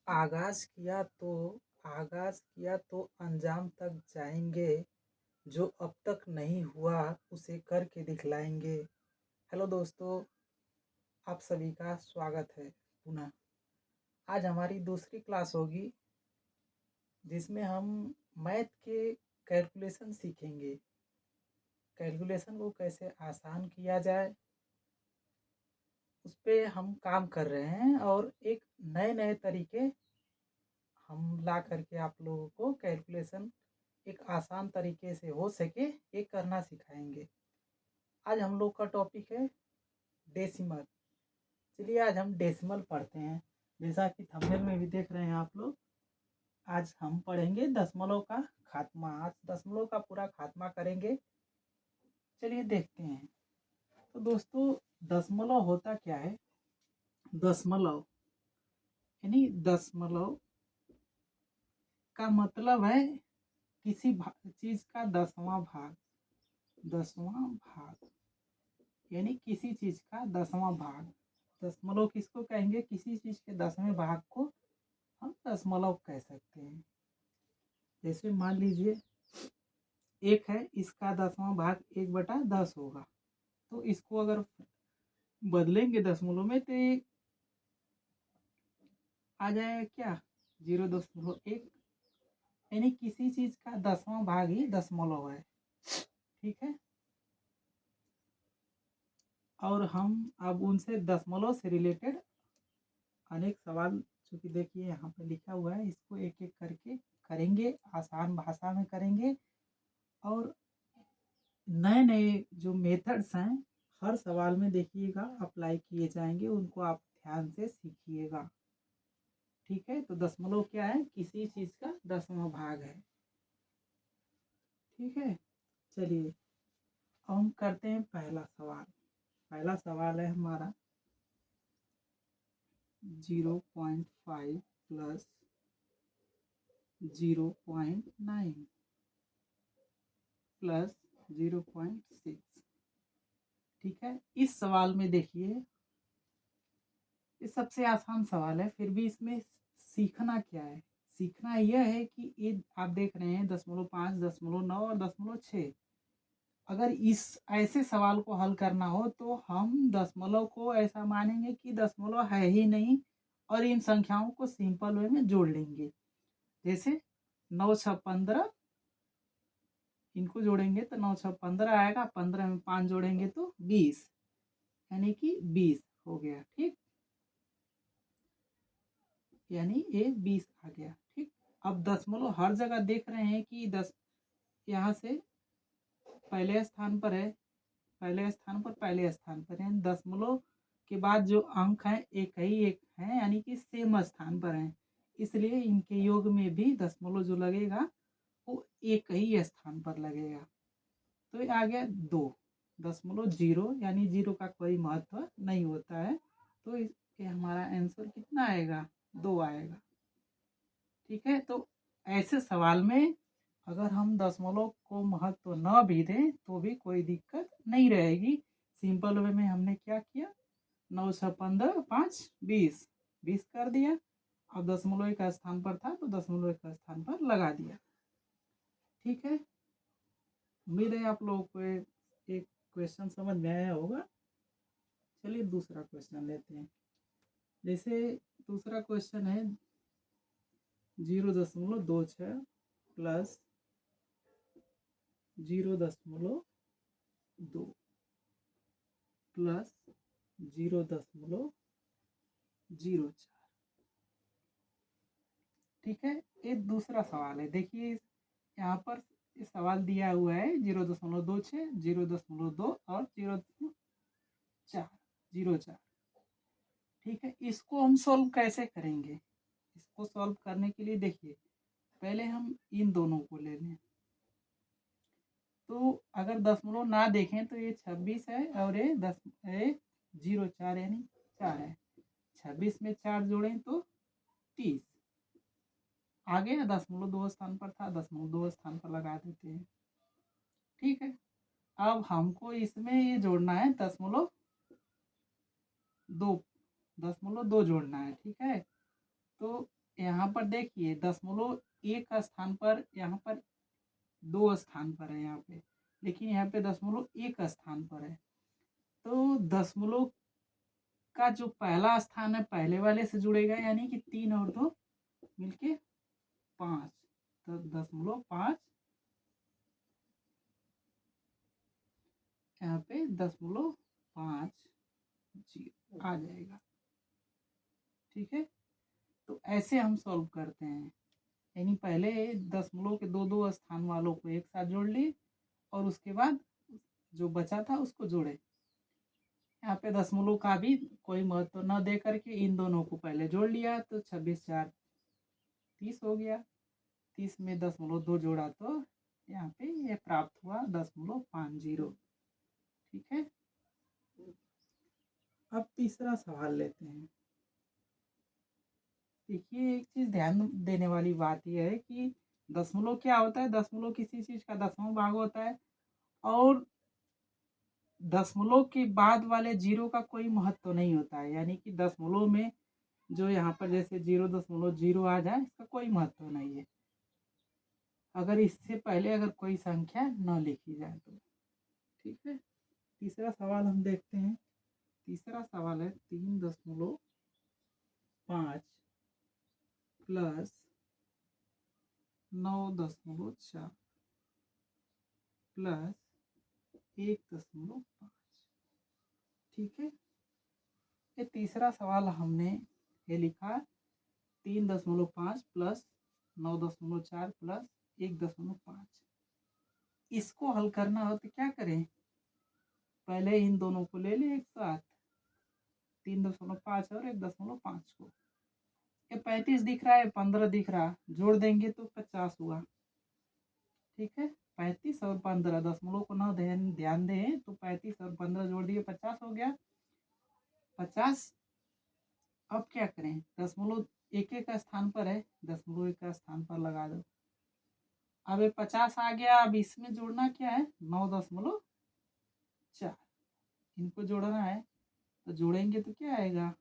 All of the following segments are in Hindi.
आगाज किया तो अंजाम तक जाएंगे। जो अब तक नहीं हुआ उसे करके दिखलाएंगे। हेलो दोस्तों, आप सभी का स्वागत है पुनः। आज हमारी दूसरी क्लास होगी जिसमें हम मैथ के कैलकुलेशन सीखेंगे। कैलकुलेशन को कैसे आसान किया जाए उस पे हम काम कर रहे हैं और एक नए नए तरीके हम ला करके आप लोगों को कैलकुलेशन एक आसान तरीके से हो सके ये करना सिखाएंगे। आज हम लोग का टॉपिक है डेसिमल। चलिए आज हम डेसिमल पढ़ते हैं। जैसा कि थंबनेल में भी देख रहे हैं आप लोग, आज हम पढ़ेंगे दशमलव का खात्मा। आज दशमलव का पूरा खात्मा करेंगे। चलिए देखते हैं। तो दोस्तों, दशमलव होता क्या है? दशमलव यानी दशमलव का मतलब है किसी चीज का 10वां भाग। 10वां भाग यानी किसी चीज का 10वां भाग। दशमलव किसको कहेंगे? किसी चीज के 10वें भाग को हम दशमलव कह सकते हैं। जैसे मान लीजिए एक है, इसका 10वां भाग 1/10 होगा। तो इसको अगर बदलेंगे दशमलव में तो ये आ जाएगा क्या? 0.1। यानी किसी चीज का 10वां भाग ही दशमलव है। ठीक है। और हम अब उनसे दशमलव से रिलेटेड अनेक सवाल, चूंकि देखिए यहाँ पे लिखा हुआ है, इसको एक एक करके करेंगे, आसान भाषा में करेंगे। और नए नए जो मेथड्स हैं हर सवाल में देखिएगा अप्लाई किए जाएंगे, उनको आप ध्यान से सीखिएगा। ठीक है। तो दशमलव क्या है? किसी चीज का 10वां भाग है। ठीक है। चलिए हम करते हैं पहला सवाल। पहला सवाल है हमारा 0.5 प्लस 0.9 प्लस 0.6। ठीक है। इस सवाल में देखिए, ये सबसे आसान सवाल है, फिर भी इसमें सीखना क्या है? सीखना यह है कि ये आप देख रहे हैं 0.5, 0.9 और 0.6। अगर इस ऐसे सवाल को हल करना हो तो हम दशमलव को ऐसा मानेंगे कि दशमलव है ही नहीं और इन संख्याओं को सिंपल वे में जोड़ लेंगे। जैसे 9 6 15, इनको जोड़ेंगे तो 9 6 15 आएगा। 15 में 5 जोड़ेंगे तो 20, यानी कि 20 हो गया। ठीक, यानी ये 20 आ गया। ठीक। अब दशमलव हर जगह देख रहे हैं कि 10 यहाँ से पहले स्थान पर है, पहले स्थान पर, पहले स्थान पर, यानी दशमलव के बाद जो अंक हैं एक ही एक है, यानी कि सेम स्थान पर हैं। इसलिए इनके योग में भी दशमलव जो लगेगा वो एक ही स्थान पर लगेगा। तो ये आ गया 2, 0.0, यानी 0 का कोई महत्व नहीं होता है। तो ये हमारा आंसर कितना आएगा? 2 आएगा। ठीक है। तो ऐसे सवाल में अगर हम दशमलव को महत्व न भी दें तो भी कोई दिक्कत नहीं रहेगी। सिंपल वे में हमने क्या किया? 9 6 15 5 20, 20 कर दिया। अब दशमलव का स्थान पर था तो दशमलव का स्थान पर लगा दिया। ठीक है। उम्मीद है आप लोगों को एक क्वेश्चन समझ में आया होगा। चलिए दूसरा क्वेश्चन लेते हैं। जैसे दूसरा क्वेश्चन है 0.26 प्लस 0.2 प्लस 0.04। ठीक है। ये दूसरा सवाल है। देखिए यहाँ पर ये सवाल दिया हुआ है 0.26, 0.2 और 0.4। ठीक है। इसको हम सॉल्व कैसे करेंगे? इसको सॉल्व करने के लिए देखिए पहले हम इन दोनों को ले लें। तो अगर दशमलव ना देखें तो ये 26 है और ये 0.4 यानी 4 है। 26 में 4 जोड़ें तो 30 आ गया। 0.2 स्थान पर था, 0.2 स्थान पर लगा देते हैं। ठीक है। अब हमको इसमें ये जोड़ना है 0.2 जोड़ना है। ठीक है। तो यहाँ पर देखिए दशमलव एक का स्थान पर यहाँ पर 2 स्थान पर है यहाँ पे, लेकिन यहाँ पे दशमलव एक स्थान पर है। तो दशमलव का जो पहला स्थान है पहले वाले से जुड़ेगा, यानी कि 3 और 2 मिलके 5, तो 0.5 यहाँ पे 0.5 आ जाएगा। ठीक है, तो ऐसे हम सॉल्व करते हैं, यानी पहले दशमलव के 2-2 स्थान वालों को एक साथ जोड़ लिए और उसके बाद जो बचा था उसको जोड़े। यहाँ पे दशमलव का भी कोई महत्व न दे करके इन दोनों को पहले जोड़ लिया, तो 26×4 30 हो गया। 30 में 0.2 जोड़ा तो यहाँ पे ये प्राप्त हुआ 0.50। ठीक है, अब तीसरा सवाल लेते हैं। देखिए, एक चीज ध्यान देने वाली बात यह है कि दशमलव क्या होता है, दशमलव किसी चीज का 10वां भाग होता है और दशमलव के बाद वाले जीरो का कोई महत्व नहीं होता है, यानी कि दशमलव में जो यहाँ पर जैसे 0.0 आ जाए इसका कोई महत्व नहीं है, अगर इससे पहले अगर कोई संख्या न लिखी जाए तो। ठीक है, तीसरा सवाल हम देखते हैं। तीसरा सवाल है 3.5 प्लस 9.4 प्लस 1.5। ठीक है, ये तीसरा सवाल हमने ये लिखा 3.5 प्लस 9.4 प्लस 1.5। इसको हल करना हो तो क्या करें, पहले इन दोनों को ले लें एक साथ, 3.5 और 1.5 को। ये 35 दिख रहा है, 15 दिख रहा, जोड़ देंगे तो 50 हुआ। ठीक है, 35 और 15, दशमलव को ना ध्यान दें तो 35 और 15 जोड़ दिए 50 हो गया। 50 अब क्या करें, दशमलव एक एक का स्थान पर है, दशमलव एक का स्थान पर लगा दो। अब ये 50 आ गया, अब इसमें जोड़ना क्या है 9.4, इनको जोड़ना है तो जोड़ेंगे तो क्या आएगा,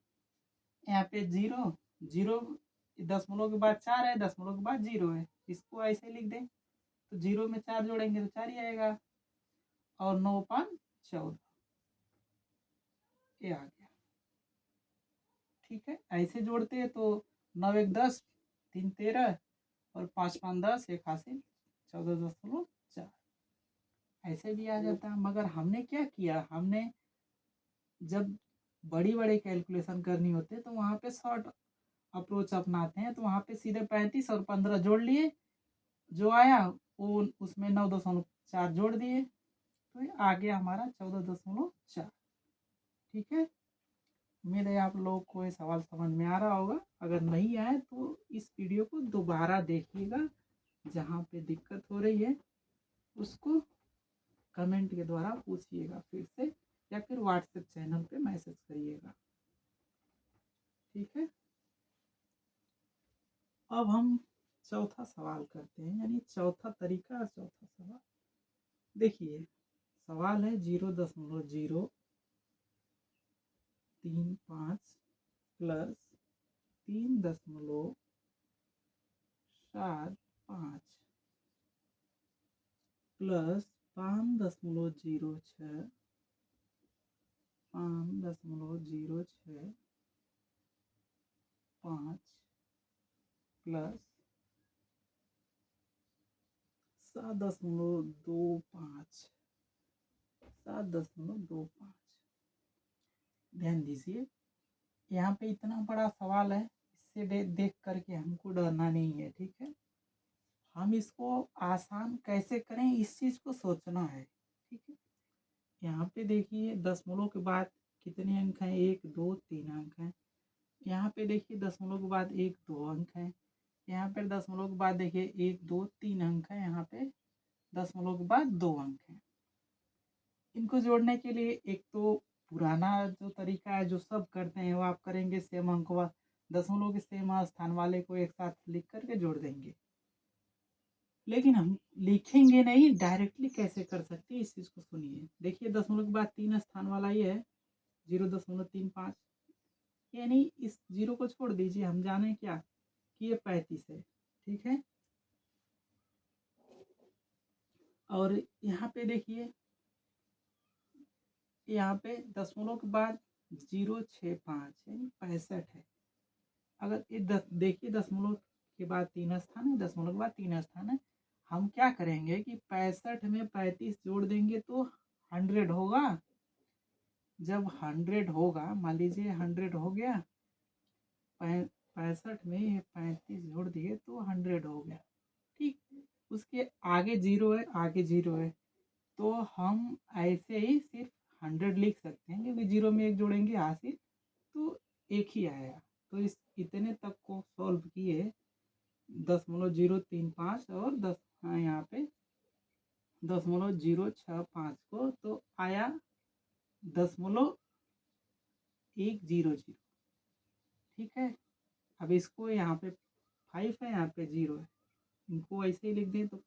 यहाँ पे 0 0 दशमलव के बाद 4 है, दशमलव के बाद 0 है, इसको ऐसे लिख दें तो 0 में 4 जोड़ेंगे तो 4 ही आएगा और 9/14 ये आ गया। ठीक है, ऐसे जोड़ते हैं तो 9 1 10 3 13 और 5 5 10 1 हासिल 14.4 ऐसे भी आ जाता है। मगर हमने क्या किया, हमने जब बड़ी बड़ी कैलकुलेशन करनी होती है तो वहाँ पे शॉर्ट अप्रोच अपनाते हैं, तो वहाँ पे सीधे 35 और 15 जोड़ लिए, जो आया वो उसमें 9.4 जोड़ दिए, तो ये आ गया हमारा 14.4। ठीक है, उम्मीद है आप लोग को ये सवाल समझ में आ रहा होगा। अगर नहीं आए तो इस वीडियो को दोबारा देखिएगा, जहाँ पे दिक्कत हो रही है उसको कमेंट के द्वारा पूछिएगा फिर से, या फिर व्हाट्सएप चैनल पे मैसेज करिएगा। ठीक है, अब हम चौथा सवाल करते हैं, यानी चौथा तरीका और चौथा सवाल। देखिए, सवाल है 0.035 प्लस 3.75 प्लस 5.06 5.06 5 प्लस 7.25 7.25। ध्यान दीजिए, यहाँ पे इतना बड़ा सवाल है, इससे देख करके हमको डरना नहीं है। ठीक है, हम इसको आसान कैसे करें इस चीज को सोचना है। ठीक है, यहाँ पे देखिए दशमलव के बाद कितने अंक हैं, 1 2 3 अंक हैं। यहाँ पे देखिए दशमलव के बाद 1 2 अंक हैं। यहाँ पे दशमलव के बाद देखिए 1 2 3 अंक है, यहाँ पे दशमलव के बाद 2 अंक हैं। इनको जोड़ने के लिए एक तो पुराना जो तरीका है जो सब करते हैं वो आप करेंगे, सेम अंक दशमलव के सेम स्थान वाले को एक साथ लिख करके जोड़ देंगे। लेकिन हम लिखेंगे नहीं, डायरेक्टली कैसे कर सकते हैं इस चीज को सुनिए। देखिए दशमलव के बाद 3 स्थान वाला ये है 0.35, यानी इस 0 को छोड़ दीजिए, हम जाने क्या कि ये 35 है, ठीक है। और यहाँ पे देखिए, यहाँ पे दशमलव के बाद 065 यानी 65 है। अगर ये देखिए दशमलव के बाद 3 स्थान है, दशमलव के बाद 3 स्थान है। हम क्या करेंगे कि 65 में 35 जोड़ देंगे तो 100 होगा। जब 100 होगा, मान लीजिए 100 हो गया, 65 में ये 35 जोड़ दिए तो 100 हो गया, ठीक। उसके आगे 0 है, आगे 0 है, तो हम ऐसे ही सिर्फ 100 लिख सकते हैं, क्योंकि 0 में 1 जोड़ेंगे हासिल तो 1 ही आएगा। तो इस इतने तक को सॉल्व किए, 0.035 और 10, हाँ यहाँ पे 0.065 को, तो आया 0.100, ठीक है। अब इसको यहाँ पे 5 है, यहाँ पे 0 है, इनको ऐसे ही लिख दें तो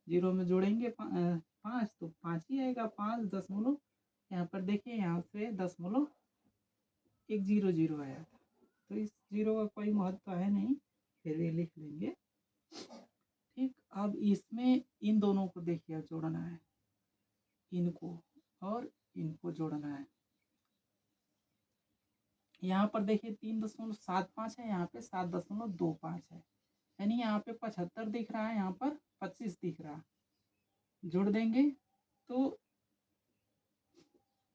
0 में जोड़ेंगे 5 तो 5 ही आएगा। 5 दशमलव, यहाँ पर देखिए यहाँ से 0.100 आया था, तो इस 0 का कोई महत्व है नहीं, फिर भी लिख लेंगे, ठीक। अब इसमें इन दोनों को देखिए जोड़ना है, इनको और इनको जोड़ना है। यहाँ पर देखिए 3.75 है, यहाँ पे 7.25 है, यानी यहाँ पे 75 दिख रहा है, यहाँ पर 25 दिख रहा है। जोड़ देंगे तो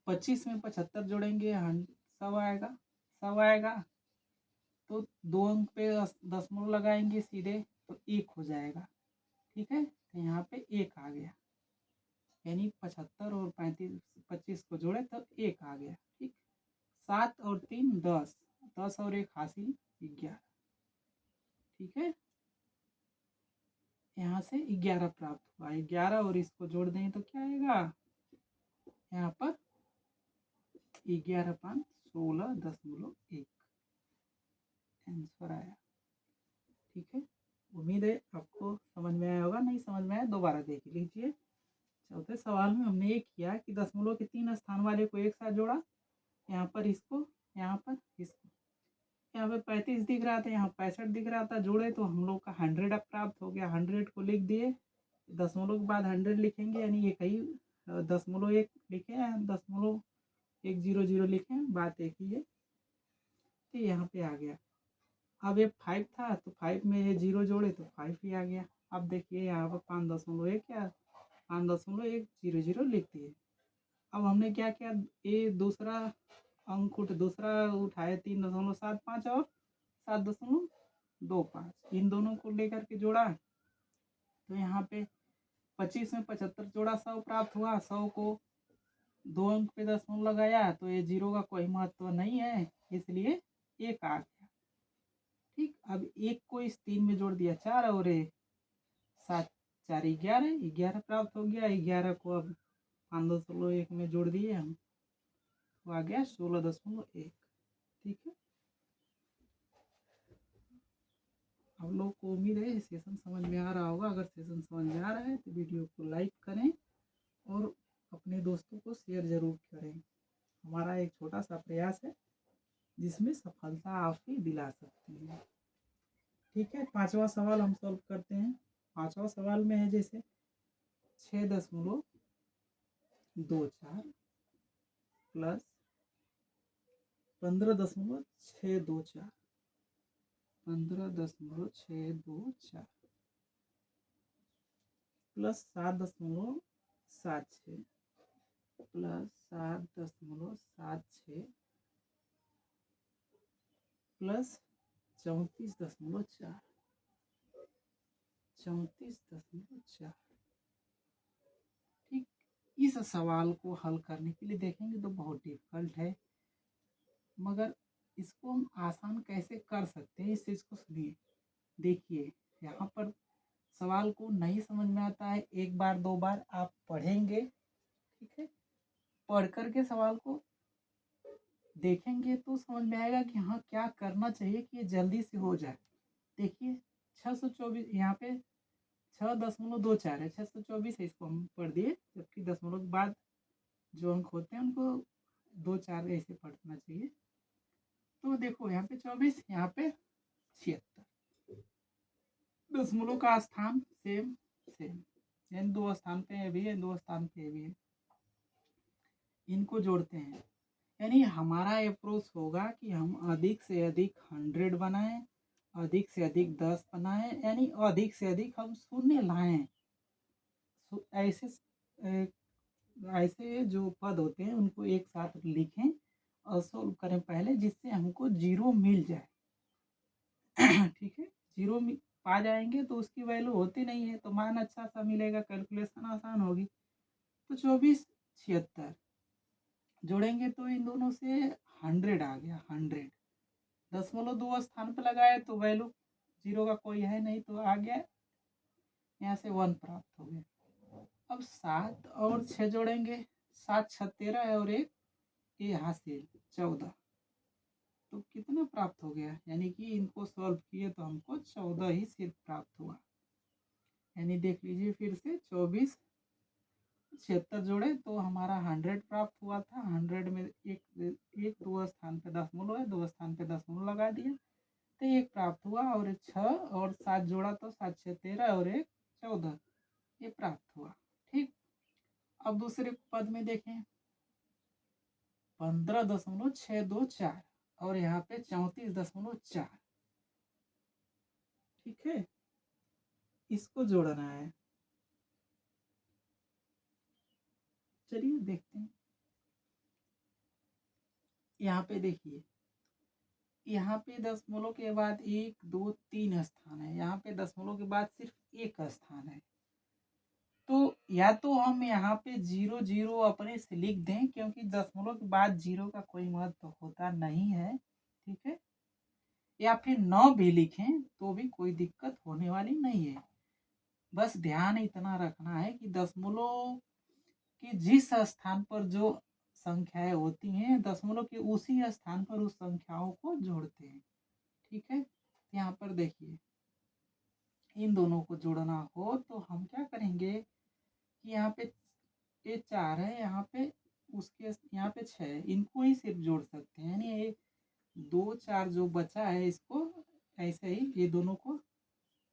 25 में 75 जोड़ेंगे 100 आएगा, 100 आएगा, तो 2 अंक पे दशमलव लगाएंगे सीधे तो 1 हो जाएगा, ठीक है। तो यहाँ पे 1 आ गया, यानी 75 और 25 को जोड़े तो 1 आ गया, ठीक। 7 और 3 10, 10 और 1 हासिल 11, ठीक है। यहाँ से 11 प्राप्त हुआ, 11 और इसको जोड़ दें तो क्या आएगा, यहाँ पर 11.16.1 आंसर आया, ठीक है। उम्मीद है आपको समझ में आया होगा, नहीं समझ में आया दोबारा देख लीजिए। चौथे सवाल में हमने ये किया कि दशमलव के 3 स्थान वाले को एक साथ जोड़ा, यहाँ पर इसको, यहाँ पर इसको, यहाँ पे 35 दिख रहा था, यहाँ 65 दिख रहा था, जोड़े तो हम लोग का 100 अब प्राप्त हो गया। 100 को लिख दिए, दशमलव के बाद 100 लिखेंगे, यानी ये कहीं 0.1 लिखे हैं, 0.100 लिखे हैं, बात एक ही है, तो यहाँ पे आ गया। अब ये 5 था तो 5 में ये 0 जोड़े तो 5 ही आ गया। अब देखिए यहाँ पर 5.1 क्या 5.100 लिख दिए। अब हमने क्या किया, ये दूसरा अंक दूसरा उठाए 3.75 और 7.25, इन दोनों को लेकर के जोड़ा, तो यहाँ पे 25 में 75 जोड़ा 100 प्राप्त हुआ। 100 को 2 अंक पे दशमलव लगाया तो ये 0 का कोई महत्व नहीं है, इसलिए 1 आ गया, ठीक। अब 1 को इस 3 में जोड़ दिया 4 और 7 4 11, 11 प्राप्त हो गया। 11 को अब 5.1 में जोड़ दिए हम, तो आ गया 16.1, ठीक है। आप लोग को उम्मीद है सेशन समझ में आ रहा होगा। अगर सेशन समझ में आ रहा है तो वीडियो को लाइक करें और अपने दोस्तों को शेयर जरूर करें। हमारा एक छोटा सा प्रयास है जिसमें सफलता आप ही दिला सकते हैं, ठीक है। 5वां सवाल हम सॉल्व करते हैं। 5वां सवाल में है जैसे 6.24 प्लस 15.624, 15.624 प्लस 7.76 प्लस 7.76 प्लस 34.4, 34.4, ठीक। इस सवाल को हल करने के लिए देखेंगे तो बहुत डिफिकल्ट है, मगर इसको हम आसान कैसे कर सकते हैं इस चीज़ को सुनिए। देखिए यहाँ पर सवाल को नहीं समझ में आता है, एक बार दो बार आप पढ़ेंगे, ठीक है। पढ़ करके सवाल को देखेंगे तो समझ में आएगा कि हाँ क्या करना चाहिए कि ये जल्दी से हो जाए। देखिए 624 यहाँ पे 6.24 है, 624 है, इसको हम पढ़ दिए, जबकि दशमलव के बाद जो अंक होते हैं उनको 2 4 ऐसे पढ़ना चाहिए। तो देखो यहाँ पे 24, यहाँ पे 76, दशमलव का स्थान सेम सेम, यानी 2 स्थान पे ये भी है, 2 स्थान पे ये भी है। इनको जोड़ते हैं, यानी हमारा अप्रोच होगा कि हम अधिक से अधिक 100 बनाएं, अधिक से अधिक 10 बनाएं, यानी अधिक से अधिक हम शून्य लाएं। ऐसे ऐसे जो पद होते हैं उनको एक साथ लिखें और सोल्व करें पहले, जिससे हमको 0 मिल जाए। ठीक है, 0 पा जाएंगे तो उसकी वैल्यू होती नहीं है, तो मान अच्छा सा मिलेगा, कैलकुलेशन आसान होगी। तो 24 76 जोड़ेंगे तो इन दोनों से 100 आ गया, 100। दशमलव 2 स्थान पर लगाए तो वैल्यू 0 का कोई है नहीं, तो आ गया, यहाँ से 1 प्राप्त हो गया। अब 7 और 6 जोड़ेंगे, 7 6 13 और 1 ये हासिल 14, तो कितना प्राप्त हो गया, यानी कि इनको सॉल्व किए तो हमको 14 ही सिर्फ प्राप्त हुआ। यानी देख लीजिए फिर से, 24 76 जोड़े तो हमारा 100 प्राप्त हुआ था। 100 में एक 2 स्थान पे दशमलव है, 2 स्थान पे दशमलव लगा दिया तो 1 प्राप्त हुआ, और 6 और 7 जोड़ा तो 7 6 13 और 1 14 ये प्राप्त हुआ। ठीक, अब दूसरे पद में देखें, 15.624 और यहाँ पे 34.4। ठीक है, इसको जोड़ना है। चलिए देखते हैं। यहाँ पे देखिए, यहाँ पे दशमलव के बाद 1 2 3 स्थान है, यहाँ पे दशमलव के बाद सिर्फ 1 स्थान है। तो या तो हम यहाँ पे 0 0 अपने से लिख दें, क्योंकि दशमलव के बाद 0 का कोई महत्व होता नहीं है। ठीक है, या फिर 9 भी लिखें तो भी कोई दिक्कत होने वाली नहीं है। बस ध्यान इतना रखना है कि दशमलव के जिस स्थान पर जो संख्याएं होती हैं, दशमलव के उसी स्थान पर उस संख्याओं को जोड़ते हैं। ठीक है, यहाँ पर देखिए, इन दोनों को जोड़ना हो तो हम क्या करेंगे कि यहाँ पे ये 4 है, यहाँ पे उसके यहाँ पे 6 है, इनको ही सिर्फ जोड़ सकते हैं। यानी ये 2 4 जो बचा है इसको ऐसे ही ये दोनों को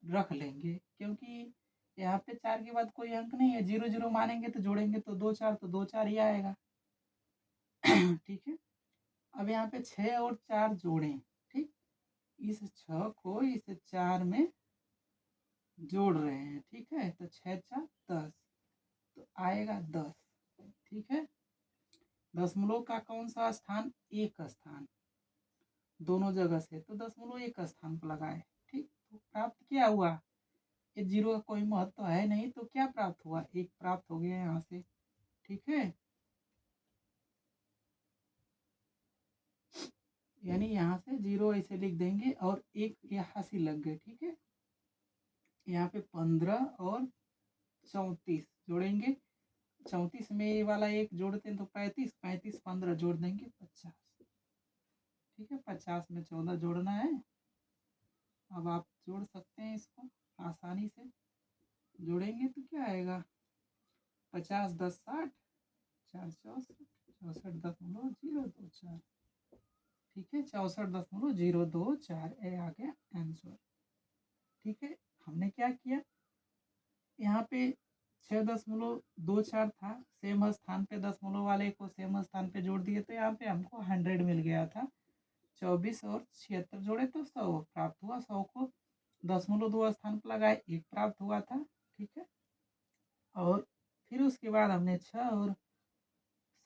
रख लेंगे, क्योंकि यहाँ पे 4 के बाद कोई अंक नहीं है, 0 0 मानेंगे तो जोड़ेंगे तो 2 4 तो 2 4 ही आएगा। ठीक है, अब यहाँ पे 6 और 4 जोड़ें। ठीक, इस 6 को इस 4 में जोड़ रहे हैं। ठीक है, तो 6 4 10 तो आएगा 10। ठीक है, दशमलव का कौन सा स्थान, 1 स्थान, दोनों जगह से, तो दशमलव 1 स्थान पर लगाए। ठीक, तो प्राप्त क्या हुआ, ये 0 का कोई महत्व है नहीं, तो क्या प्राप्त हुआ, 1 प्राप्त हो गया यहाँ से। ठीक है, यानी यहाँ से 0 ऐसे लिख देंगे और 1 यहाँ से लग गए। ठीक है, यहाँ पे 15 और 34 जोड़ेंगे, 34 में ये वाला 1 जोड़ते हैं तो 35, 35 15 जोड़ देंगे 50। ठीक है, 50 में 14 जोड़ना है। अब आप जोड़ सकते हैं इसको आसानी से, जोड़ेंगे तो क्या आएगा, 50 10 60 4 64 64.024। ठीक है, 64.024 ये आ गया आंसर। ठीक है, हमने क्या किया, यहाँ पे 6.24 था, सेम स्थान पे दशमलव वाले को सेम स्थान पे जोड़ दिए, तो यहाँ पे हमको 100 मिल गया था। 24 और 76 जोड़े तो 100 प्राप्त हुआ, 100 को दशमलव 2 स्थान पर लगाए, 1 प्राप्त हुआ था। ठीक है, और फिर उसके बाद हमने 6 और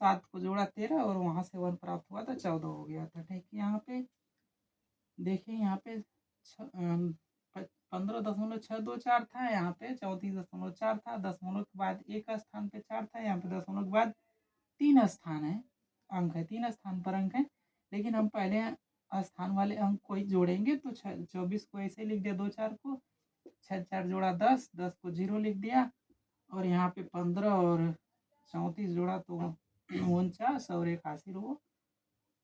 7 को जोड़ा 13 और वहाँ से 1 प्राप्त हुआ था, 14 हो गया था। ठीक, यहाँ पे देखिए, यहाँ पे 15.624 था, यहाँ पे 34.4 था, दशमलव के बाद 1 स्थान पे 4 था, यहाँ पे दशमलव के बाद 3 स्थान है, अंक है, 3 स्थान पर अंक है, लेकिन हम पहले स्थान वाले अंक को ही जोड़ेंगे, तो 24 को ऐसे लिख दिया, 2 4 को 6 4 जोड़ा 10, 10 को 0 लिख दिया, और यहाँ पे 15 और 34 जोड़ा तो 49 और 81 हो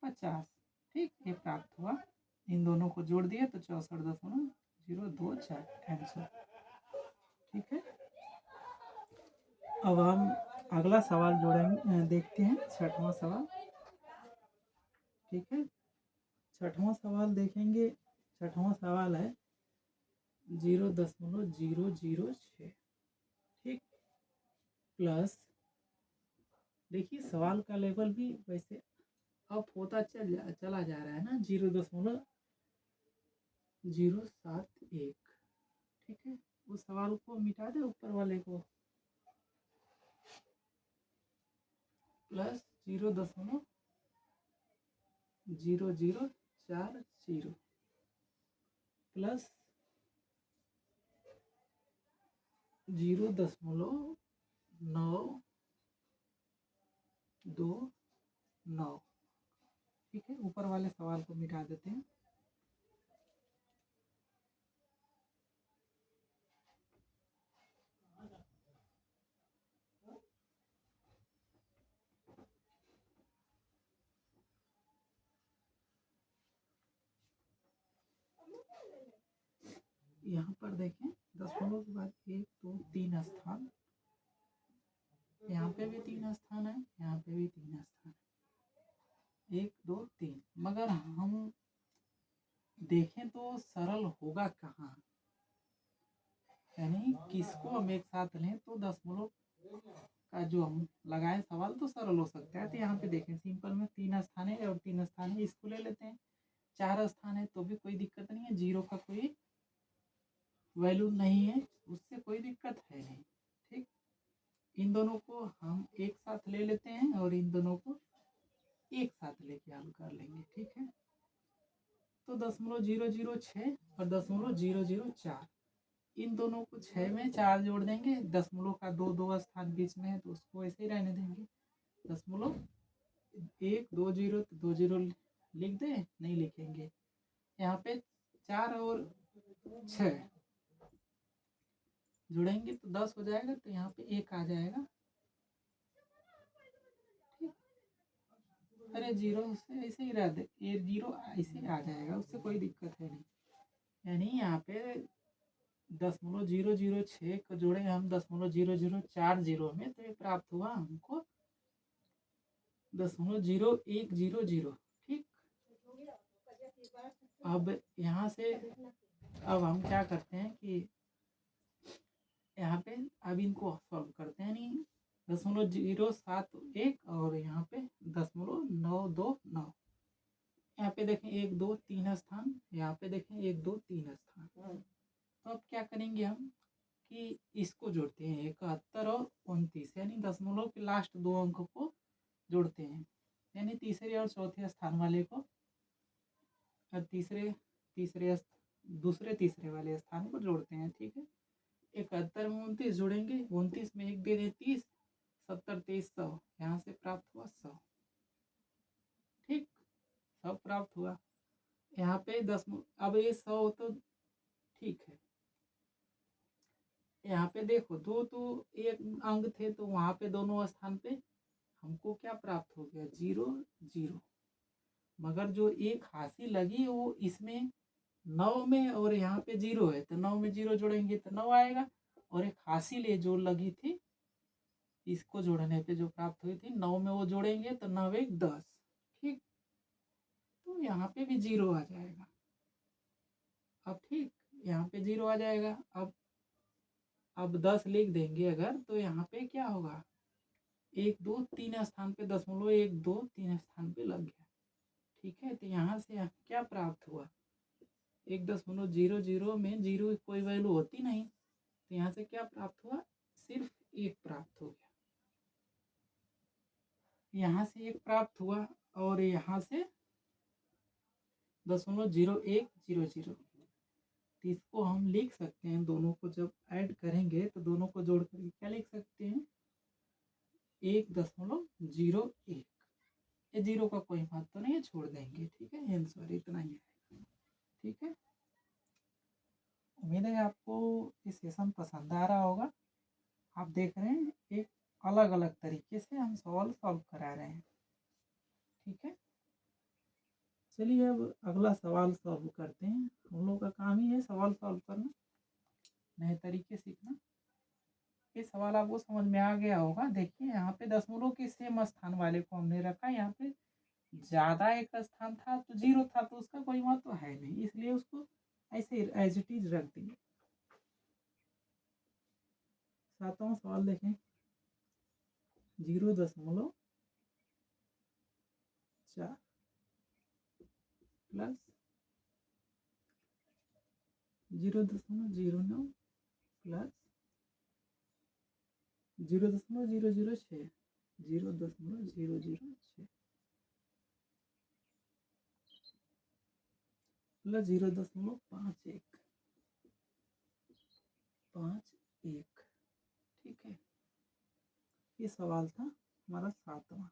50। ठीक, ये प्राप्त हुआ, इन दोनों को जोड़ दिया तो 64.024 आंसर। ठीक है, अब हम अगला सवाल जोड़ेंगे, देखते हैं 6वां सवाल। ठीक है, 6वां सवाल देखेंगे। 6वां सवाल है, 0.006, ठीक, प्लस देखिए सवाल का लेवल भी वैसे अप होता चला जा रहा है ना, 0.071, ठीक है। उस सवाल को मिटा दे ऊपर वाले को, प्लस 0.0040 प्लस 0.929, ठीक है। ऊपर वाले सवाल को मिटा देते हैं। यहाँ पर देखें दशमलव के बाद 1 2 3 स्थान, यहाँ पे भी 3 स्थान है, यहाँ पे भी 3 स्थान है, 1 2 3। मगर हम देखें तो सरल होगा कहाँ, यानी किसको हम एक साथ लें तो दशमलव का जो हम लगाए सवाल तो सरल हो सकता है। तो यहाँ पे देखें सिंपल में 3 स्थान है और 3 स्थान है, इसको ले लेते हैं। 4 स्थान है तो भी कोई दिक्कत नहीं है, 0 का कोई वैल्यू नहीं है, उससे कोई दिक्कत है नहीं, ठीक। इन दोनों को हम एक साथ ले लेते हैं और इन दोनों को एक साथ लेके हल कर लेंगे, ठीक है। तो 0.006 और 0.004, इन दोनों को 6 में 4 जोड़ देंगे, दशमलव का 2 स्थान बीच में है तो उसको ऐसे ही रहने देंगे। दशमलव 1 2 0 तो 2 0 लिख दे, नहीं लिखेंगे। यहाँ पे 4 और 6 जुड़ेंगे तो 10 हो जाएगा, तो यहाँ पे 1 आ जाएगा, ठीक। अरे 0 से ऐसे ही रह दे, ये 0 ऐसे आ जाएगा, उससे कोई दिक्कत है नहीं। यानी यहाँ पे 0.006 को जोड़े हम 0.0040 में, तो ये प्राप्त हुआ हमको 0.0100, ठीक। अब यहाँ से अब हम क्या करते हैं कि यहाँ पे अब इनको सॉल्व करते हैं, नहीं 0.071 और यहाँ पे 0.929, यहाँ पे देखें 1 2 3 स्थान, यहाँ पे देखें 1 2 3 स्थान। तो अब क्या करेंगे हम कि इसको जोड़ते हैं 71 और 29, यानी दशमलव के लास्ट 2 अंक को जोड़ते हैं, यानी तीसरे और चौथे स्थान वाले को और दूसरे तीसरे वाले स्थान को जोड़ते हैं, ठीक है। 71 में 29 जोड़ेंगे, 29 में 1 दे दे 30, 70 23 100, यहाँ से प्राप्त हुआ 100, ठीक। 100 प्राप्त हुआ। यहाँ पे अब ये 100 तो ठीक है। यहाँ पे देखो 2 तो एक अंक थे, तो वहाँ पे दोनों स्थान पे हमको क्या प्राप्त हो गया, 0 0। मगर जो एक हासिल लगी वो इसमें 9 में और यहाँ पे 0 है, तो 9 में 0 जोड़ेंगे तो 9 आएगा, और एक हासिल ये जो लगी थी इसको जोड़ने पे जो प्राप्त हुई थी 9 में वो जोड़ेंगे तो 9 1 10, ठीक। तो यहाँ पे भी 0 आ जाएगा, अब ठीक, यहाँ पे 0 आ जाएगा। अब 10 लिख देंगे अगर, तो यहाँ पे क्या होगा, 1 2 3 स्थान पे दशमलव 1 2 3 स्थान पे लग गया, ठीक है। तो यहाँ से क्या प्राप्त हुआ, 1.00 में 0 की कोई वैल्यू होती नहीं, तो यहाँ से क्या प्राप्त हुआ, सिर्फ 1 प्राप्त हो गया। यहाँ से 1 प्राप्त हुआ और यहाँ से 0.0100, तो इसको हम लिख सकते हैं, दोनों को जब ऐड करेंगे तो दोनों को जोड़ करके क्या लिख सकते हैं, 1.01। ये 0 का कोई महत्व तो नहीं है, छोड़ देंगे, ठीक है। आंसर इतना ही है, ठीक है। उम्मीद है आपको ये सेशन पसंद आ रहा होगा। आप देख रहे हैं एक अलग अलग तरीके से हम सवाल सॉल्व करा रहे हैं, ठीक है। चलिए अब अगला सवाल सॉल्व करते हैं। हम लोग का काम ही है सवाल सॉल्व करना, नए तरीके सीखना। ये सवाल आपको समझ में आ गया होगा। देखिए यहाँ पे दशमलव के सेम स्थान वाले को हमने रखा, यहाँ पे ज़्यादा एक स्थान था तो 0 था, तो उसका कोई महत्व है नहीं, इसलिए उसको ऐसे एज इट इज रख दिए। सातवां सवाल देखें, 0.4 प्लस 0.09 प्लस 0.006 0.006 प्लस 0.51 ठीक है। ये सवाल था हमारा सातवां।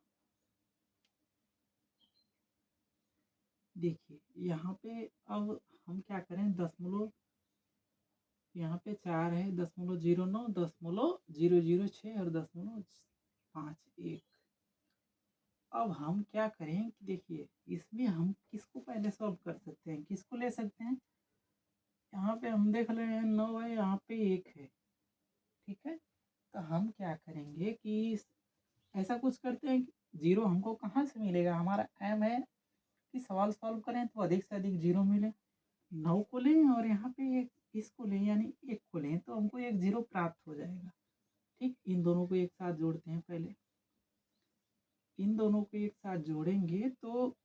देखिए यहाँ पे अब हम क्या करें, दशमलव यहाँ पे 4 है, 0.09, 0.006 और 0.51। अब हम क्या करें कि देखिए इसमें हम किसको पहले सॉल्व कर सकते हैं, किसको ले सकते हैं। यहाँ पे हम देख रहे हैं 9 है, यहाँ पे 1 है, ठीक है। तो हम क्या करेंगे कि ऐसा कुछ करते हैं कि 0 हमको कहाँ से मिलेगा, हमारा एम है कि सवाल सॉल्व करें तो अधिक से अधिक 0 मिले। 9 को लें और यहाँ पे एक इसको लें यानी 1 को लें तो हमको एक 0 प्राप्त हो जाएगा। ठीक, इन दोनों को एक साथ जोड़ते हैं। पहले इन दोनों को एक साथ जोड़ेंगे तो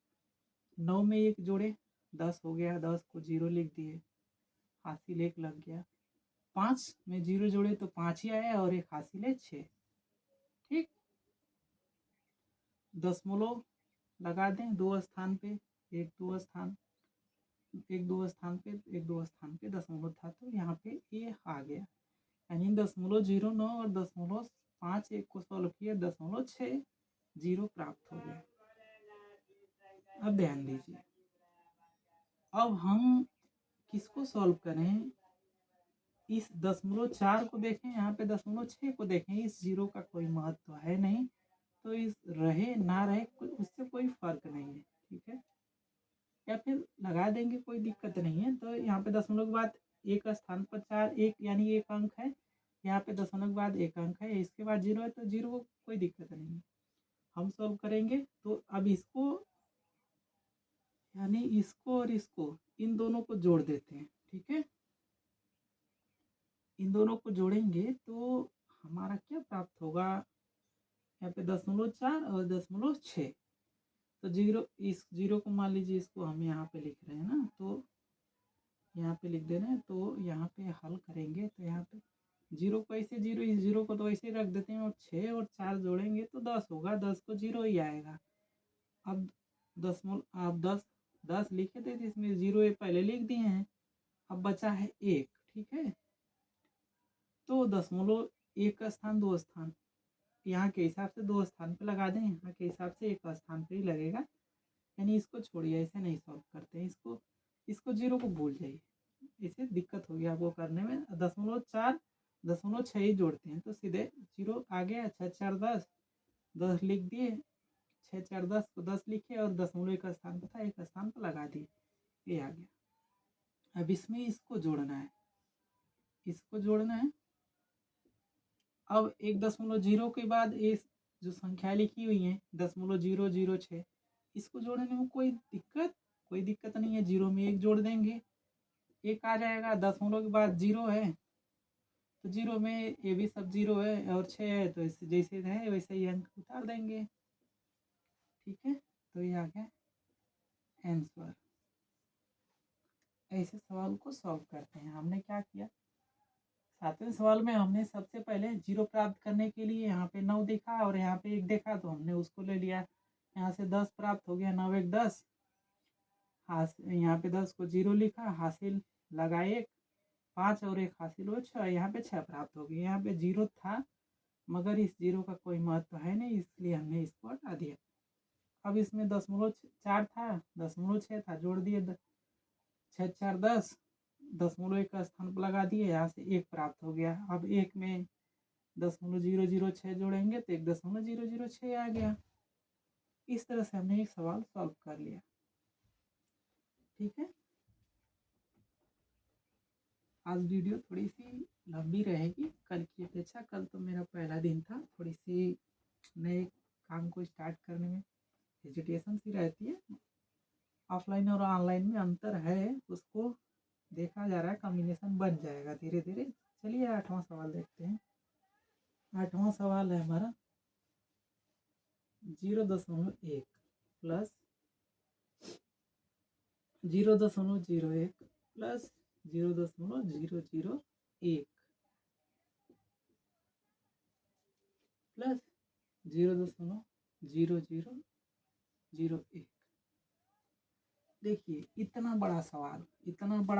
9 में 1 जोड़े 10 हो गया, 10 को 0 लिख दिए, हासिल 1 लग गया। 5 में 0 जोड़े तो 5 ही आया और एक हासिल है 6। ठीक, दशमलव लगा दें 2 स्थान पे, एक दो स्थान पे दशमलव था तो यहाँ पे ये आ गया, यानी 0.09 और 0.51 को सॉल्व किया, 0.60 प्राप्त हो गया। अब ध्यान दीजिए, अब हम किसको सॉल्व करें, इस 0.4 को देखें, यहाँ पे 0.6 को देखें। इस 0 का कोई महत्व है नहीं, तो इस रहे ना रहे उससे कोई फर्क नहीं है, ठीक है। या फिर लगा देंगे, कोई दिक्कत नहीं है। तो यहाँ पे दशमलव के बाद एक स्थान पर 4 1 यानी 1 अंक है, यहाँ पे दशमलव के बाद 1 अंक है, इसके बाद 0 है तो 0 को कोई दिक्कत नहीं है। हम सॉल्व करेंगे तो अब इसको यानी इसको और इसको इन दोनों को जोड़ देते हैं, ठीक है। इन दोनों को जोड़ेंगे तो हमारा क्या प्राप्त होगा, यहाँ पे 0.4 और 0.6। तो 0, इस 0 को मान लीजिए, इसको हम यहाँ पे लिख रहे हैं ना, तो यहाँ पे लिख दे रहे हैं। तो यहाँ पे हल करेंगे तो यहाँ पे 0 को ऐसे 0, इस 0 को तो ऐसे रख देते हैं, और 6 और 4 जोड़ेंगे तो 10 होगा, 10 को 0 ही आएगा। अब आप 10 लिखे थे तो इसमें 0 पहले लिख दिए हैं, अब बचा है 1, ठीक है। तो 0.1 का स्थान 2 स्थान, यहाँ के हिसाब से 2 स्थान पे लगा दें, यहाँ के हिसाब से 1 स्थान पे ही लगेगा, यानी इसको छोड़िए, ऐसे नहीं सॉल्व करते हैं। इसको 0 को भूल जाइए, इसे दिक्कत होगी आपको करने में। 0.4 0.6 ही जोड़ते हैं तो सीधे 0 आ गया। 6 4 10, 10 लिख दिए, 6 4 10 को 10 लिखे और 0.1 स्थान पर था, 1 स्थान पर लगा दिए, ये आ गया। अब इसमें इसको जोड़ना है, इसको जोड़ना है। अब 1.0 के बाद इस जो संख्या लिखी हुई है 0.006, इसको जोड़ने में कोई दिक्कत नहीं है। 0 में 1 जोड़ देंगे, 1 आ जाएगा। दशमलव के बाद 0 है तो 0 में ये भी सब 0 है और 6 है, तो इसे जैसे है वैसे ही अंक उतार देंगे, ठीक है। तो ये आ गया आंसर। ऐसे सवाल को सॉल्व करते हैं। हमने क्या किया, सातवें सवाल में हमने सबसे पहले 0 प्राप्त करने के लिए यहाँ पे 9 देखा और यहाँ पे 1 देखा, तो हमने उसको ले लिया। यहाँ से 10 प्राप्त हो गया, 9 1 10, यहाँ पे 10 को 0 लिखा, हासिल लगा 1, 5 और 1 हासिल हो 6, यहाँ पे 6 प्राप्त हो गया। यहाँ पे 0 था मगर इस 0 का कोई महत्व है नहीं, इसलिए हमने इसको हटा दिया। अब इसमें 0.4 था, 0.6 था, जोड़ दिए, 6 4 10, 0.1 का स्थान पर लगा दिए, यहाँ से 1 प्राप्त हो गया। अब 1 में 0.006 जोड़ेंगे तो 1.006 आ गया। इस तरह से हमने एक सवाल सॉल्व कर लिया, ठीक है। आज वीडियो थोड़ी सी लंबी रहेगी कल की अपेक्षा। कल तो मेरा पहला दिन था, थोड़ी सी नए काम को स्टार्ट करने में हेजिटेशन सी रहती है। ऑफलाइन और ऑनलाइन में अंतर है, उसको देखा जा रहा है, कॉम्बिनेशन बन जाएगा धीरे धीरे। चलिए 8वां सवाल देखते हैं। 8वां सवाल है हमारा 0.1 प्लस 0.01 प्लस 0.001 प्लस 0.0001। देखिए इतना बड़ा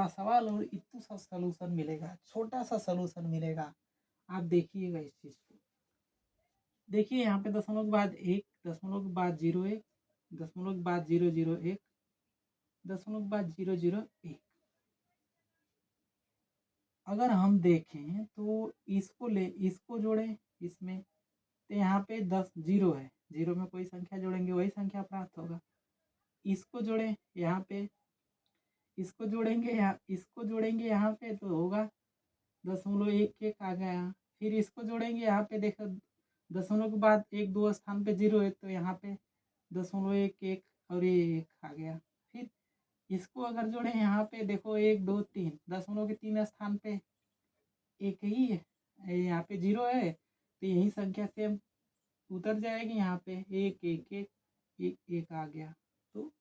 सवाल और इतना सा सलूशन मिलेगा, छोटा सा सलूशन मिलेगा। आप देखिएगा इस चीज को। देखिए यहाँ पे दशमलव के बाद 1, दशमलव के बाद 0.1, दशमलव के बाद 0.001, दशमलव के बाद 0.001। अगर हम देखें तो इसको जोड़ें इसमें, तो यहाँ पे 10 जीरो है, जीरो में कोई संख्या जोड़ेंगे वही संख्या प्राप्त होगा। इसको जोड़ें यहाँ पे, इसको जोड़ेंगे यहाँ पे तो होगा 0.11 आ गया। फिर इसको जोड़ेंगे यहाँ पे, देखो दशमलव के बाद 1 2 स्थान पे 0 है तो यहाँ पे 0.11 और ये 1 आ गया। फिर इसको अगर जोड़े यहाँ पे देखो 1 2 3, दशमलव के 3 स्थान पे 1 ही है, यहाँ पे 0 है तो यही संख्या सेम उतर जाएगी। यहाँ पे 1 1 1 1 1 आ गया। तो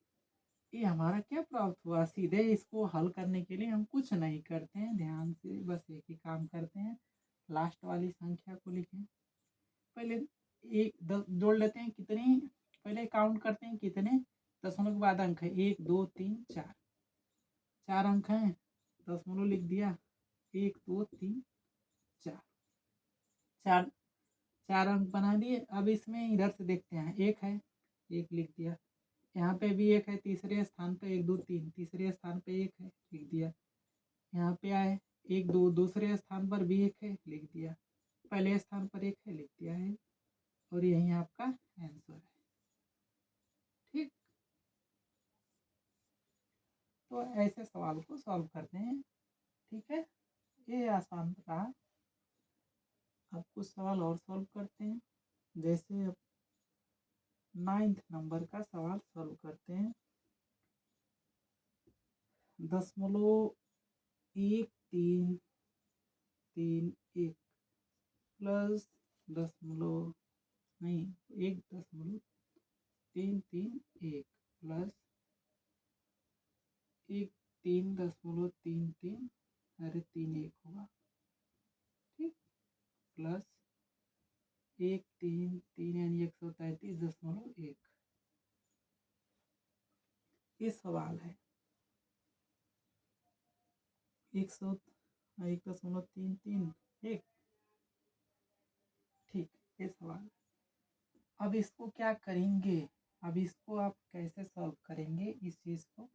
ये हमारा क्या प्राप्त हुआ। सीधे इसको हल करने के लिए हम कुछ नहीं करते हैं, ध्यान से बस एक ही काम करते हैं, लास्ट वाली संख्या को लिखें। पहले एक जोड़ लेते हैं, कितनी पहले काउंट करते हैं कितने दशमलव के बाद अंक है। 1 2 3 4, 4 अंक हैं, दशमलव लिख दिया। 1 2 3 4, चार चार अंक बना दिए। अब इसमें इधर से देखते हैं, 1 है, 1 लिख दिया। यहाँ पे भी 1 है, तीसरे स्थान पे 1 2 3, तीसरे स्थान पे 1 है, लिख दिया। यहाँ पे आए 1 2, दूसरे स्थान पर भी 1 है, लिख दिया। पहले स्थान पर 1 है, लिख दिया है। और यही आपका आंसर है। ठीक, तो ऐसे सवाल को सॉल्व करते हैं। ठीक है, ये आसान रहा। अब कुछ सवाल और सॉल्व करते हैं। जैसे अब 9th नंबर का सवाल सॉल्व करते हैं। 0.1331 प्लस 1.331 प्लस 3.33, अरे 3 1 होगा, ठीक, प्लस 1 3 3 यानी 133.1। ये सवाल है 1.133 ठीक, ये सवाल। अब इसको क्या करेंगे, अब इसको आप कैसे सॉल्व करेंगे इस चीज को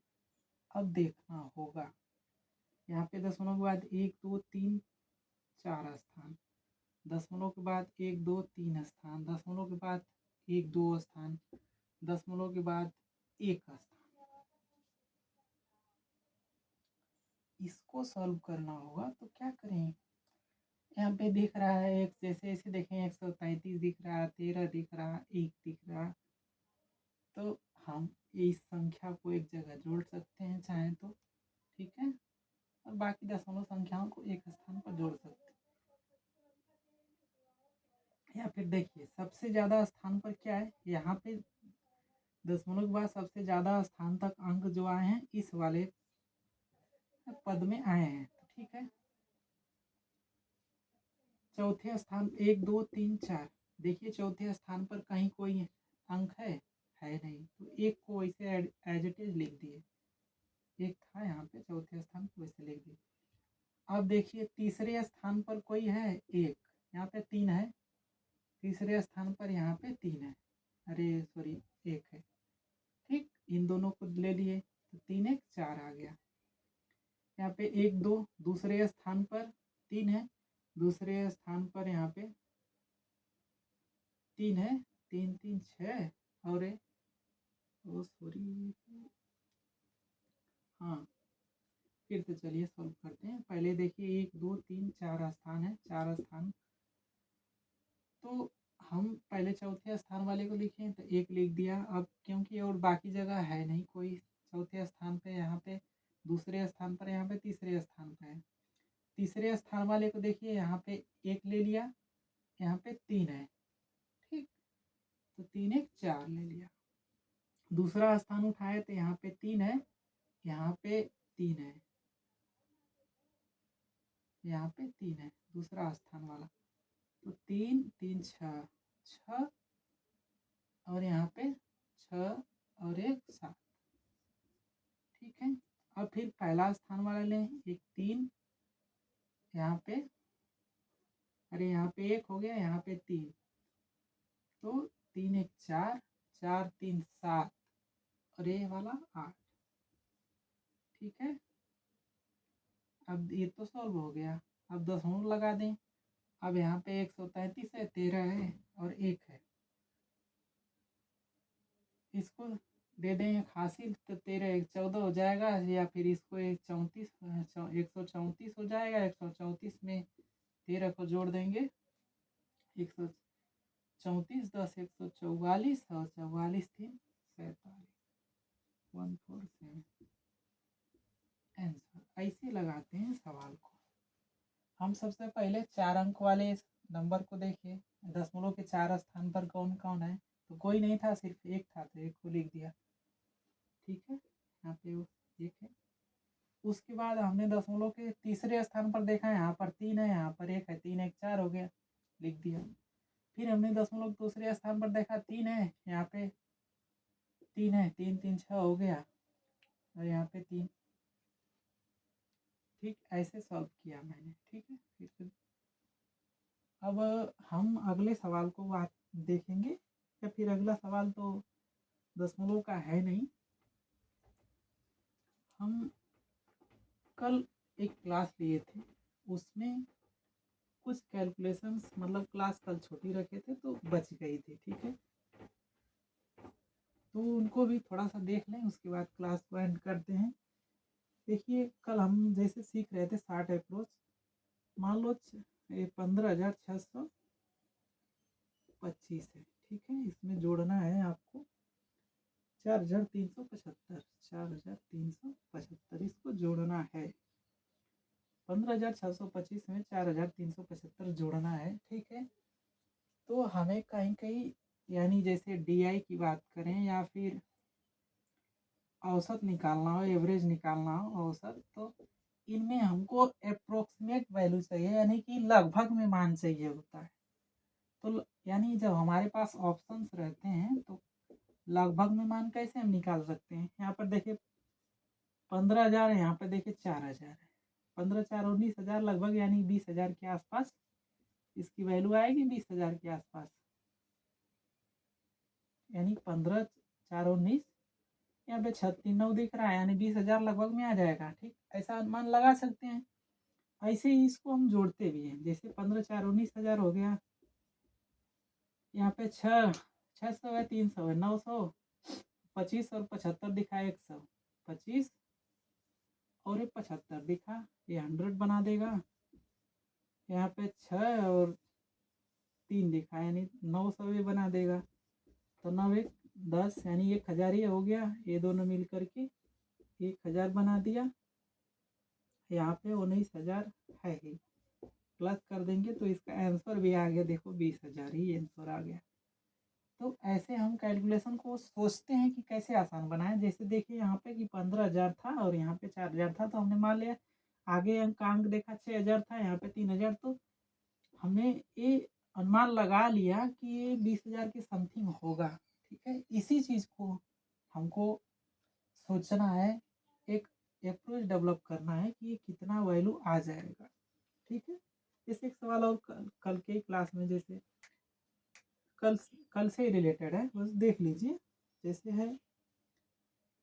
अब देखना होगा। यहाँ पे दशमलव के बाद 1 2 3 4 स्थान, दशमलव के बाद 1 2 3 स्थान, दशमलव के बाद 1 2 स्थान, दशमलव के बाद 1 स्थान। इसको सॉल्व करना होगा तो क्या करें। यहाँ पे दिख रहा है एक, जैसे ऐसे देखें 133 दिख रहा, 13 दिख रहा, 1 दिख रहा, तो हम इस संख्या को एक जगह जोड़ सकते हैं चाहे तो, ठीक है, और बाकी दशमलव संख्याओं को एक स्थान पर जोड़ सकते हैं। या फिर देखिए सबसे ज्यादा स्थान पर क्या है, यहाँ पे दशमलव के बाद सबसे ज्यादा स्थान तक अंक जो आए हैं इस वाले पद में आए हैं, तो ठीक है। चौथे स्थान 1 2 3 4, देखिए चौथे स्थान पर कहीं कोई अंक है नहीं, तो 1 को वैसे एज इट इज लिख दिए, 1 था यहाँ पे, चौथे स्थान को वैसे लिख दिए। अब देखिए तीसरे स्थान पर कोई है 1, यहाँ पे 3 है, तीसरे स्थान पर यहाँ पे 3 है, अरे सॉरी 1 है, ठीक, इन दोनों को ले लिए तो 3 1 4 आ गया। यहाँ पे 1 2, दूसरे स्थान पर 3 है, दूसरे स्थान पर यहाँ पे 3 है, 3 3 6 और ओ सॉरी, हाँ फिर से चलिए सॉल्व करते हैं। पहले देखिए 1 2 3 4 स्थान है, 4 स्थान, तो हम पहले चौथे स्थान वाले को लिखें तो 1 लिख दिया। अब क्योंकि और बाकी जगह है नहीं कोई चौथे स्थान पे, यहाँ पे दूसरे स्थान पर, यहाँ पे तीसरे स्थान पे है, तीसरे स्थान वाले को देखिए यहाँ पे 1 ले लिया, यहाँ पे 3 है, ठीक। तो 3 1 4 ले लिया। दूसरा स्थान उठाए तो यहाँ पे 3 है, यहाँ पे 3 है, यहाँ पे 3 है दूसरा स्थान वाला। तो 3 3 6 6 और यहाँ पे 6 और 1 7, ठीक है। अब फिर पहला स्थान वाला लें, एक 3 यहाँ पे, अरे यहाँ पे 1 हो गया, यहाँ पे 3, तो 3 1 4 4 3 7 और ये वाला 8, ठीक है। अब ये तो सॉल्व हो गया। अब दशमलव लगा दें। अब यहाँ पे 133 है, 13 है और 1 है, इसको दे दें एक हासिल, तो 13 1 14 हो जाएगा, या फिर इसको 134 हो जाएगा। 134 में 13 को जोड़ देंगे, 134 10 144 और 44 3 47 147 आंसर। ऐसे लगाते हैं सवाल को। हम सबसे पहले 4 अंक वाले नंबर को देखिए, दशमलव के 4 स्थान पर कौन कौन है। तो कोई नहीं था, सिर्फ एक था, तो एक को लिख दिया, ठीक है। यहाँ पे एक है। उसके बाद हमने दशमलव के तीसरे स्थान पर देखा, यहाँ पर 3 है, यहाँ पर 1 है, 3 1 4 हो गया, लिख दिया। फिर हमने दशमलव के दूसरे स्थान पर देखा 3 है, यहाँ पे 3 है, 3 3 6 हो गया और यहाँ पे 3, ठीक। ऐसे सॉल्व किया मैंने, ठीक है। फिर अब हम अगले सवाल को बात देखेंगे, या फिर अगला सवाल तो दशमलव का है नहीं। हम कल एक क्लास लिए थे, उसमें कुछ कैलकुलेशंस, मतलब क्लास कल छोटी रखे थे तो बच गई थी, ठीक है। तो उनको भी थोड़ा सा देख लें, उसके बाद क्लास को एंड करते हैं। देखिए, कल हम जैसे सीख रहे थे 60 अप्रोच। मान लो 15,625 है, ठीक है। इसमें जोड़ना है आपको 4,375, 4,375 इसको जोड़ना है। 15,625 में 4,375 जोड़ना है, ठीक है। तो हमें कहीं कहीं, यानी जैसे DI की बात करें या फिर औसत निकालना हो, एवरेज निकालना हो, औसत, तो इनमें हमको अप्रोक्सीमेट वैल्यू चाहिए, यानी कि लगभग में मान चाहिए होता है। तो यानी जब हमारे पास ऑप्शंस रहते हैं तो लगभग में मान कैसे हम निकाल सकते हैं। यहाँ पर देखिए 15,000 है, यहाँ पर देखिए 4,000 है। 15 4 19,000 लगभग, यानी 20,000 के आसपास इसकी वैल्यू आएगी, 20,000 के आसपास, यानी 15 4 19, यहाँ पे 36 दिख रहा है, यानी 20,000 लगभग में आ जाएगा, ठीक। ऐसा अनुमान लगा सकते हैं। ऐसे ही इसको हम जोड़ते भी हैं, जैसे 15 4 19,000 हो गया, यहाँ पे 600 है, 300 है, 900, 25 और 75 दिखा, 125 और ये 75 दिखा, ये 100 बना देगा। यहाँ पे 6 और 3 दिखा, यानी 900 भी बना देगा। तो 9 1 10, यानी 1,000 ही हो गया। ये दोनों मिल करके 1,000 बना दिया। यहाँ पे 19,000 है ही, प्लस कर देंगे तो इसका आंसर भी आ गया, देखो 20,000 ही आंसर आ गया। तो ऐसे हम कैलकुलेशन को सोचते हैं कि कैसे आसान बनाएं। जैसे देखिए यहाँ पे कि 15,000 था और यहाँ पे 4,000 था, तो हमने मान लिया। आगे अंक देखा 6,000 था, यहाँ पे 3,000, तो हमने ये अनुमान लगा लिया कि ये 20,000 के समथिंग होगा, ठीक है। इसी चीज़ को हमको सोचना है, एक अप्रोच डेवलप करना है कि ये कितना वैल्यू आ जाएगा, ठीक है। जैसे एक सवाल और कल के क्लास में, जैसे कल से रिलेटेड है, बस देख लीजिए। जैसे है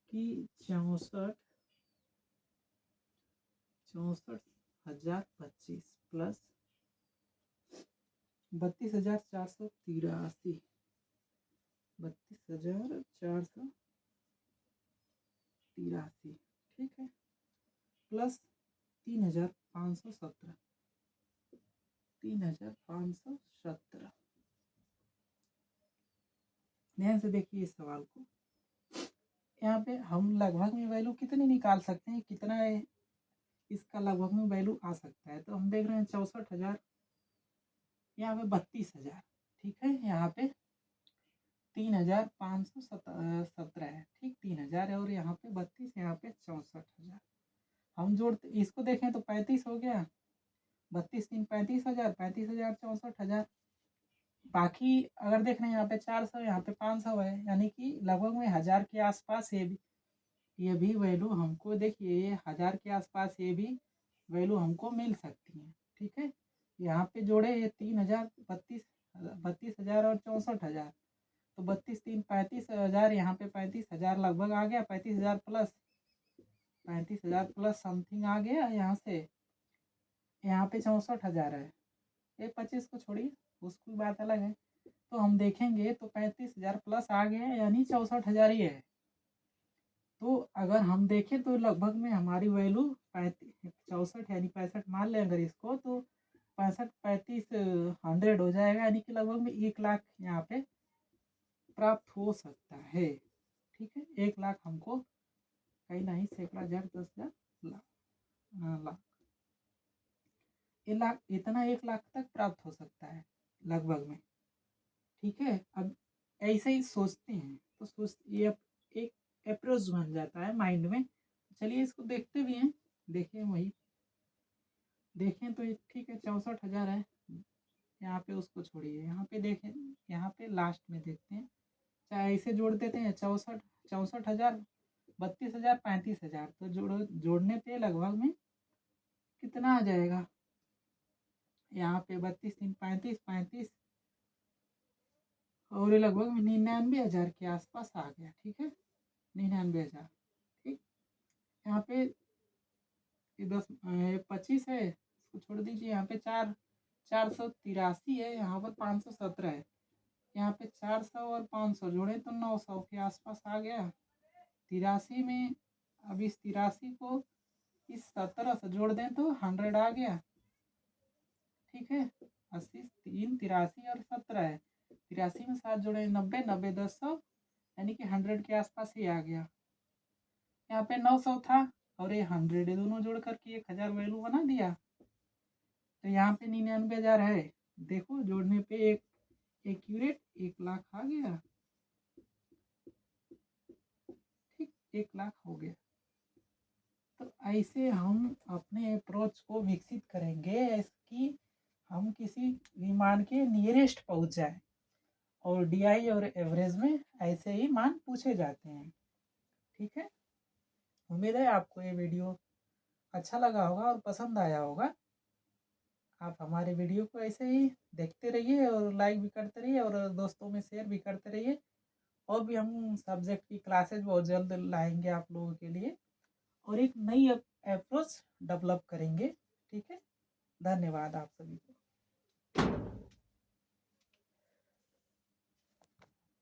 कि 64,025 प्लस 32,483, 32,483, ठीक है, प्लस 3,517, 3,517। ध्यान से देखिए इस सवाल को। यहाँ पे हम लगभग में वैल्यू कितनी निकाल सकते हैं, कितना है इसका लगभग में वैल्यू आ सकता है। तो हम देख रहे हैं 64,000 यहाँ पे 32,000, ठीक है। यहाँ पे 3,517 है, ठीक, 3,000 है, और यहाँ पे 32, यहाँ पे 64,000। हम जोड़ते इसको देखें तो 35 हो गया, 32 3 35,000, 35,000 64,000। बाकी अगर देख रहे हैं यहाँ पे 400, यहाँ पे 500 है, यानी कि लगभग में 1000 के आसपास ये भी वैल्यू हमको, देखिए ये 1000 के आसपास ये भी वैल्यू हमको मिल सकती है, ठीक है। यहाँ पे जोड़े ये 3,000, 32,000 और 64,000, तो 32 3 35,000, यहाँ पे 35,000 लगभग आ गया, 35,000 प्लस 35,000 प्लस समथिंग आ गया यहाँ से। यहाँ पे 64,000 है, ये 25 को छोड़िए, उसकी बात अलग है। तो हम देखेंगे तो 35,000 प्लस आ गया, यानी 64,000 ही है। तो अगर हम देखें तो लगभग में हमारी वैल्यू 64 यानी 65 मान लें अगर इसको, तो 65 35 100 हो जाएगा, यानी कि लगभग में 1,00,000 यहाँ पे प्राप्त हो सकता है, ठीक है। 1,00,000 हमको कहीं नहीं, सैकड़ा, हजार, 10,000, लाख, ये लाख, इतना 1,00,000 तक प्राप्त हो सकता है लगभग में, ठीक है। अब ऐसे ही सोचते हैं तो ये एक अप्रोच बन जाता है माइंड में। चलिए इसको देखते भी हैं, देखें वही, देखें तो ठीक है, 64,000 है। यहाँ पे उसको छोड़िए, यहाँ पे देखें, यहाँ पे लास्ट में देखते हैं, चाहे ऐसे जोड़ देते हैं, 64,000, 32,000, 35,000, तो जोड़ने पे लगभग में कितना आ जाएगा, यहाँ पे 32 3 35 35, और ये लगभग 99,000 के आसपास आ गया, ठीक है, 99,000, ठीक। यहाँ पे 25 है, इसको छोड़ दीजिए, यहाँ पे 483 है, यहाँ पर 517 है, यहाँ पे 400 और 500 जोड़े तो 900 के आसपास आ गया। 83 में, अब इस 83 को इस 17 से जोड़ दें तो 100 आ गया, ठीक है। 80 3 83 और 17 है, 83 में 7 जोड़े 90, 90 10 100, यानी कि 100 के आसपास ही आ गया। यहाँ पे 900 था और ये 100, ये दोनों जोड़ करके 1,000 वैल्यू बना दिया, तो यहाँ पे 99,000 है। देखो जोड़ने पे एक एक्यूरेट 1,00,000 आ गया, ठीक, 1,00,000 हो गया। तो ऐसे हम अपने अप्रोच को विकसित करेंगे कि हम किसी विमान के नियरेस्ट पहुंच जाए, और डीआई और एवरेज में ऐसे ही मान पूछे जाते हैं, ठीक है। उम्मीद है आपको ये वीडियो अच्छा लगा होगा और पसंद आया होगा। आप हमारे वीडियो को ऐसे ही देखते रहिए और लाइक भी करते रहिए और दोस्तों में शेयर भी करते रहिए। और भी हम सब्जेक्ट की क्लासेज बहुत जल्द लाएंगे आप लोगों के लिए, और एक नई अप्रोच डेवलप करेंगे, ठीक है। धन्यवाद आप सभी।